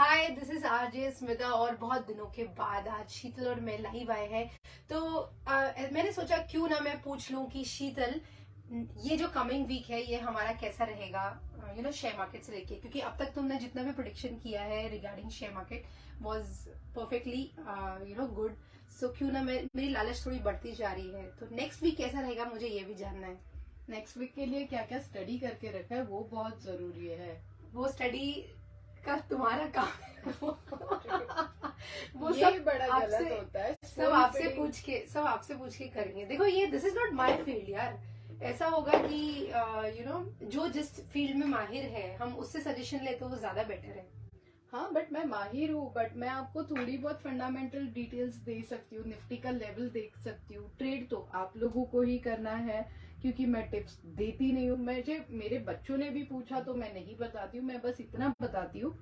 Hi, this is RJ Smita और बहुत दिनों के बाद आज शीतल और मैं लाइव आए हैं। तो मैंने सोचा क्यों ना मैं पूछ लूं कि शीतल, ये जो कमिंग वीक है ये हमारा कैसा रहेगा, शेयर मार्केट से लेके, क्योंकि अब तक तुमने जितना भी प्रोडिक्शन किया है regarding share market was perfectly good. So क्यों ना मेरी लालच थोड़ी बढ़ती जा रही है, तो नेक्स्ट वीक कैसा रहेगा मुझे ये भी जानना है। नेक्स्ट वीक के लिए क्या क्या स्टडी करके रखा है वो बहुत जरूरी है। वो स्टडी का तुम्हारा काम है। वो ये सब बड़ा आपसे गलत होता है। सब आपसे पूछ के करेंगे। देखो, ये this is not my field यार। ऐसा होगा कि जो जिस फील्ड में माहिर है हम उससे सजेशन ले तो वो ज्यादा बेटर है। हाँ, बट मैं माहिर हूँ, बट मैं आपको थोड़ी बहुत फंडामेंटल डिटेल्स दे सकती हूँ, निफ्टी का लेवल देख सकती हूँ। ट्रेड तो आप लोगों को ही करना है, क्योंकि मैं टिप्स देती नहीं हूँ। मुझे मेरे बच्चों ने भी पूछा तो मैं नहीं बताती हूँ, मैं बस इतना बताती हूँ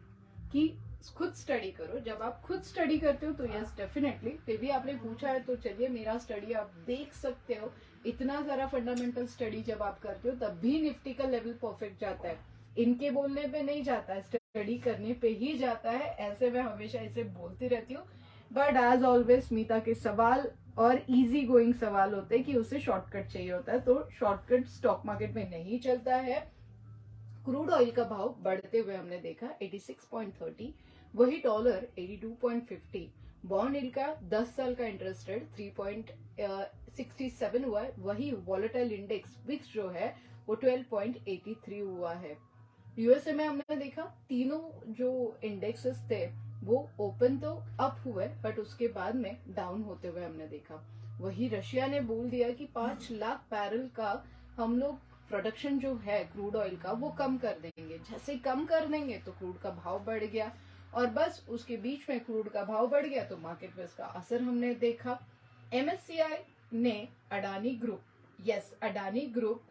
कि खुद स्टडी करो। जब आप खुद स्टडी करते हो तो यस डेफिनेटली, फिर भी आपने पूछा है तो चलिए मेरा स्टडी आप देख सकते हो। इतना सारा फंडामेंटल स्टडी जब आप करते हो तब भी निफ्टी का लेवल परफेक्ट जाता है, इनके बोलने पे नहीं जाता है, स्टडी करने पे ही जाता है। ऐसे मैं हमेशा इसे बोलती रहती हूँ। बट एज ऑलवेज स्मिता के सवाल और इजी गोइंग सवाल होते हैं कि उसे शॉर्टकट चाहिए होता है, तो शॉर्टकट स्टॉक मार्केट में नहीं चलता है। क्रूड ऑयल का भाव बढ़ते हुए हमने देखा 86.30, वही डॉलर 82.50, बॉन्ड यील्ड का 10 साल का इंटरेस्ट रेट 3.67 हुआ है, वही वॉलेटाइल इंडेक्स विक्स जो है वो 12.83 हुआ है। यूएसए में हमने देखा तीनों जो इंडेक्सेस थे वो ओपन तो अप हुए, बट उसके बाद में डाउन होते हुए हमने देखा। वही रशिया ने बोल दिया कि 5 लाख बैरल का हम लोग प्रोडक्शन जो है क्रूड ऑयल का वो कम कर देंगे। जैसे कम कर देंगे तो क्रूड का भाव बढ़ गया, और बस उसके बीच में क्रूड का भाव बढ़ गया तो मार्केट में इसका असर हमने देखा। एमएससीआई ने अडानी ग्रुप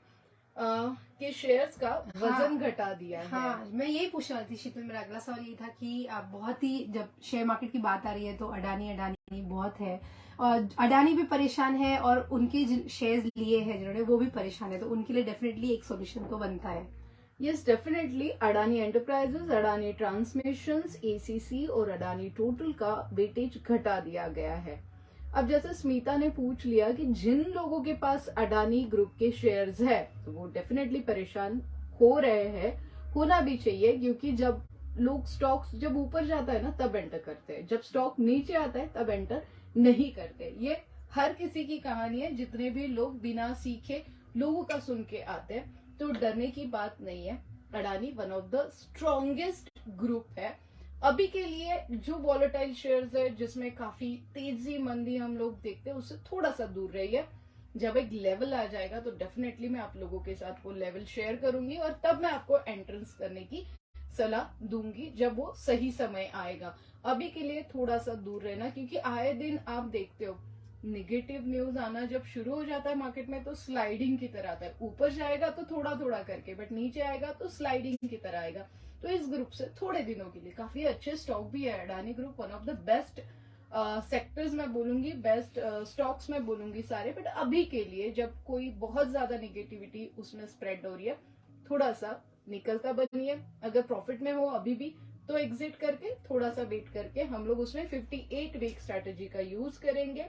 के शेयर्स का वजन घटा दिया है। हाँ, मैं यही पूछ रही थी शीतल, मेरा अगला सवाल ये था कि आप बहुत ही, जब शेयर मार्केट की बात आ रही है तो अडानी अडानी बहुत है, और अडानी भी परेशान है और उनके शेयर्स लिए हैं जिन्होंने वो भी परेशान है, तो उनके लिए डेफिनेटली एक सोल्यूशन तो बनता है। Yes definitely, Adani enterprises, Adani transmissions, ACC और अडानी टोटल का वेटेज घटा दिया गया है। अब जैसे स्मिता ने पूछ लिया कि जिन लोगों के पास अडानी ग्रुप के शेयर्स है तो वो डेफिनेटली परेशान हो रहे हैं, होना भी चाहिए, क्योंकि जब लोग स्टॉक्स जब ऊपर जाता है ना तब एंटर करते हैं, जब स्टॉक नीचे आता है तब एंटर नहीं करते। ये हर किसी की कहानी है, जितने भी लोग बिना सीखे लोगों का सुन के आते हैं, तो डरने की बात नहीं है। Adani one of the strongest group है। अभी के लिए जो वॉलेटाइल शेयर्स है जिसमें काफी तेजी मंदी हम लोग देखते हैं उससे थोड़ा सा दूर रहिए। जब एक लेवल आ जाएगा तो डेफिनेटली मैं आप लोगों के साथ वो लेवल शेयर करूंगी, और तब मैं आपको एंट्रेंस करने की सलाह दूंगी जब वो सही समय आएगा। अभी के लिए थोड़ा सा दूर रहना, क्योंकि आए दिन आप देखते हो निगेटिव न्यूज आना जब शुरू हो जाता है मार्केट में तो स्लाइडिंग की तरह आता है, ऊपर जाएगा तो थोड़ा थोड़ा करके, बट नीचे आएगा तो स्लाइडिंग की तरह आएगा। तो इस ग्रुप से थोड़े दिनों के लिए काफी अच्छे स्टॉक भी है। Adani group one of the best sectors मैं बोलूंगी, बेस्ट स्टॉक्स मैं बोलूंगी सारे, बट अभी के लिए जब कोई बहुत ज्यादा निगेटिविटी उसमें स्प्रेड हो रही है, थोड़ा सा निकलता बनिए। अगर प्रॉफिट में हो अभी भी तो एग्जिट करके थोड़ा सा वेट करके हम लोग उसमें 58 वीक स्ट्रेटेजी का यूज करेंगे।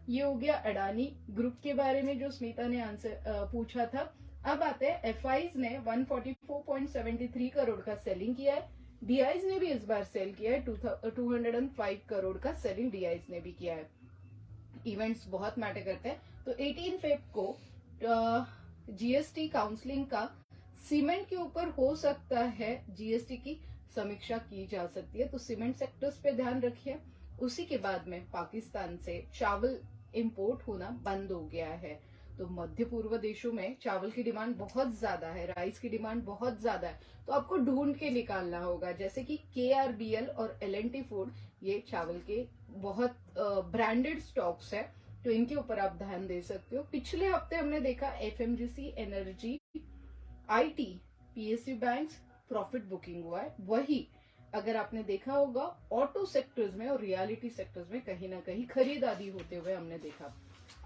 ये हो गया अडानी ग्रुप के बारे में जो स्मिता ने आंसर पूछा था। अब आते हैं एफआईज ने 144.73 करोड़ का सेलिंग किया है, डीआईज ने भी इस बार सेल किया है 205 करोड़ का सेलिंग डीआईज ने भी किया है। इवेंट्स बहुत मैटर करते हैं, तो 18 फेब को जीएसटी काउंसलिंग का सीमेंट के ऊपर हो सकता है, जीएसटी की समीक्षा की जा सकती है, तो सीमेंट सेक्टर्स पे ध्यान रखिए। उसी के बाद में पाकिस्तान से चावल इंपोर्ट होना बंद हो गया है, तो मध्य पूर्व देशों में चावल की डिमांड बहुत ज्यादा है, राइस की डिमांड बहुत ज्यादा है, तो आपको ढूंढ के निकालना होगा। जैसे कि केआरबीएल और एलएनटी फूड, ये चावल के बहुत ब्रांडेड स्टॉक्स है, तो इनके ऊपर आप ध्यान दे सकते हो। पिछले हफ्ते हमने देखा FMGC, energy, IT, PSU banks profit booking हुआ है। वही अगर आपने देखा होगा ऑटो सेक्टर्स में और रियलिटी सेक्टर्स में कहीं ना कहीं खरीदारी होते हुए हमने देखा।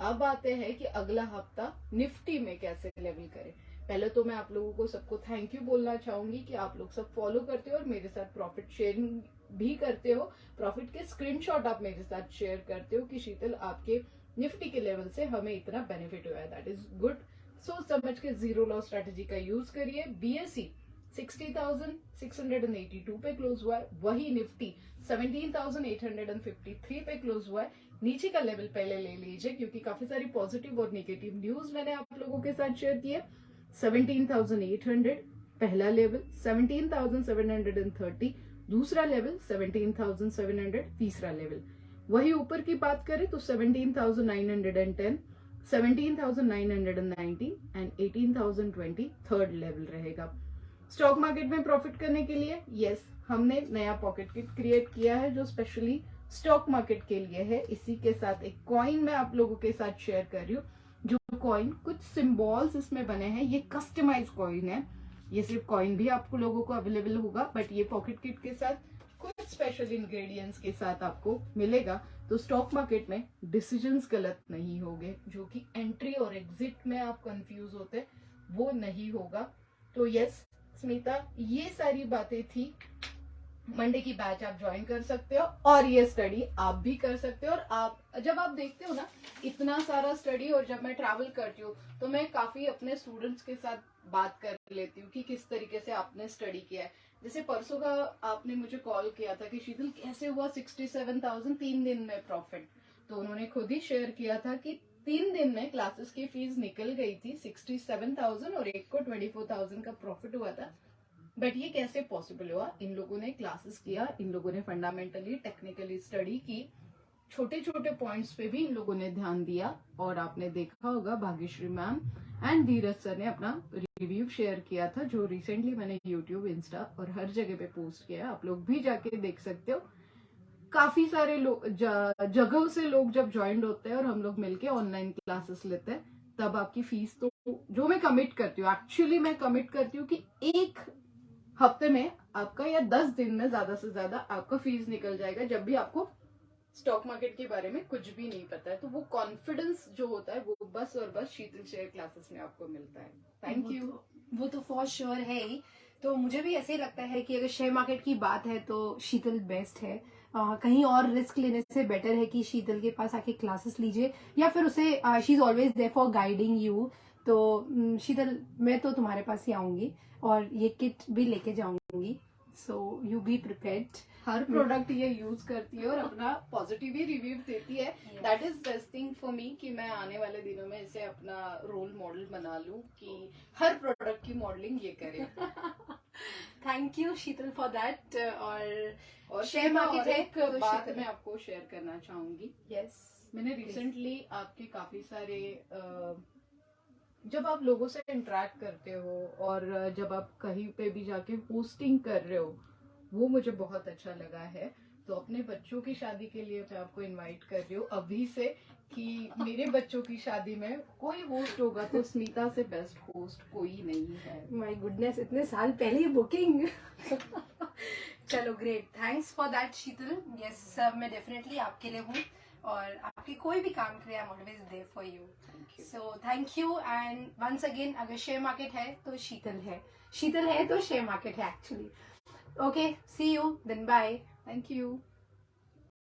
अब आते हैं कि अगला हफ्ता निफ्टी में कैसे लेवल करें। पहले तो मैं आप लोगों को सबको थैंक यू बोलना चाहूंगी कि आप लोग सब फॉलो करते हो और मेरे साथ प्रॉफिट शेयरिंग भी करते हो। प्रॉफिट के स्क्रीनशॉट आप मेरे साथ शेयर करते हो कि शीतल आपके निफ्टी के लेवल से हमें इतना बेनिफिट हुआ है। That is good. सोच समझ के जीरो लॉस स्ट्रेटेजी का यूज करिए। बीएसई 60,682 पे क्लोज हुआ है, वही निफ्टी 17,853 पे क्लोज हुआ है। नीचे का लेवल पहले ले लीजिए क्योंकि काफी सारी पॉजिटिव और नेगेटिव न्यूज मैंने आप लोगों के साथ शेयर किए। 17,800 पहला लेवल, 17,730 दूसरा लेवल, 17,700 तीसरा लेवल। वही ऊपर की बात करें तो 17,910, 17,990 एंड 18,020 थर्ड लेवल रहेगा। स्टॉक मार्केट में प्रॉफिट करने के लिए यस हमने नया पॉकेट किट क्रिएट किया है जो स्पेशली स्टॉक मार्केट के लिए है। इसी के साथ एक कॉइन मैं आप लोगों के साथ शेयर कर रही हूँ। जो कॉइन कुछ सिंबल्स इसमें बने हैं, ये कस्टमाइज कॉइन है। ये सिर्फ कॉइन भी आपको लोगों को अवेलेबल होगा, बट ये पॉकेट किट के साथ कुछ स्पेशल इंग्रेडिएंट्स के साथ आपको मिलेगा। तो स्टॉक मार्केट में डिसीजंस गलत नहीं होंगे, जो कि एंट्री और एग्जिट में आप कंफ्यूज होते वो नहीं होगा। तो यस स्मिता, ये सारी बातें थी। मंडे की बैच आप ज्वाइन कर सकते हो और ये स्टडी आप भी कर सकते हो। और आप जब आप देखते हो ना इतना सारा स्टडी, और जब मैं ट्रैवल करती हूँ तो मैं काफी अपने स्टूडेंट्स के साथ बात कर लेती हूँ कि किस तरीके से आपने स्टडी किया है। जैसे परसों का आपने मुझे कॉल किया था कि शीतल कैसे हुआ 67,000 3 दिन में प्रॉफिट। तो उन्होंने खुद ही शेयर किया था कि 3 दिन में क्लासेस की फीस निकल गई थी 67,000 और एक को 24,000 का प्रॉफिट हुआ था। बट ये कैसे पॉसिबल हुआ? इन लोगों ने क्लासेस किया, इन लोगों ने फंडामेंटली टेक्निकली स्टडी की, छोटे छोटे पॉइंट्स पे भी इन लोगों ने ध्यान दिया। और आपने देखा होगा Bhagyashree ma'am and Dheeraj sir ने अपना रिव्यू शेयर किया था जो रिसेंटली मैंने यूट्यूब, इंस्टा और हर जगह पे पोस्ट किया है। आप लोग भी जाके देख सकते हो। काफी सारे जगहों से लोग जब ज्वाइंट होते हैं और हम लोग मिलके ऑनलाइन क्लासेस लेते हैं, तब आपकी फीस तो जो मैं कमिट करती हूँ, एक्चुअली मैं कमिट करती हूँ कि एक हफ्ते में आपका या 10 दिन में ज्यादा से ज्यादा आपका फीस निकल जाएगा, जब भी आपको स्टॉक मार्केट के बारे में कुछ भी नहीं पता है। तो वो कॉन्फिडेंस जो होता है वो बस और बस शीतल शेयर क्लासेस में आपको मिलता है। Thank you. वो तो फॉर श्योर है ही। तो मुझे भी ऐसे ही लगता है कि अगर शेयर मार्केट की बात है तो शीतल बेस्ट है। कहीं और रिस्क लेने से बेटर है कि शीतल के पास आके क्लासेस लीजिए, या फिर उसे she is always there for guiding you. तो शीतल, मैं तो तुम्हारे पास ही आऊंगी और ये किट भी लेके जाऊंगी। So you be prepared. Her product ये यूज करती है और अपना पॉजिटिव ही रिव्यू देती है। That is best thing for me कि मैं आने वाले दिनों में इसे अपना रोल मॉडल बना लूं कि हर प्रोडक्ट की मॉडलिंग ये करे। Thank you Sheetal for that. और शेयर मार्केट है एक तो बात शीतल- मैं आपको शेयर करना चाहूंगी। यस मैंने रिसेंटली आपके काफी सारे जब आप लोगों से इंटरेक्ट करते हो और जब आप कहीं पे भी जाके होस्टिंग कर रहे हो, वो मुझे बहुत अच्छा लगा है। तो अपने बच्चों की शादी के लिए मैं आपको इनवाइट कर रही हूँ अभी से कि मेरे बच्चों की शादी में कोई होस्ट होगा तो स्मिता से बेस्ट होस्ट कोई नहीं है। माय गुडनेस, इतने साल पहले ही बुकिंग। चलो great, thanks for that Sheetal. Yes मैं डेफिनेटली आपके लिए हूँ और आपके कोई भी काम के लिए I am always there for you. So thank you and once again, अगर शेयर मार्केट है तो शीतल है, शीतल है तो शेयर मार्केट है actually. Okay, see you then, bye. Thank you.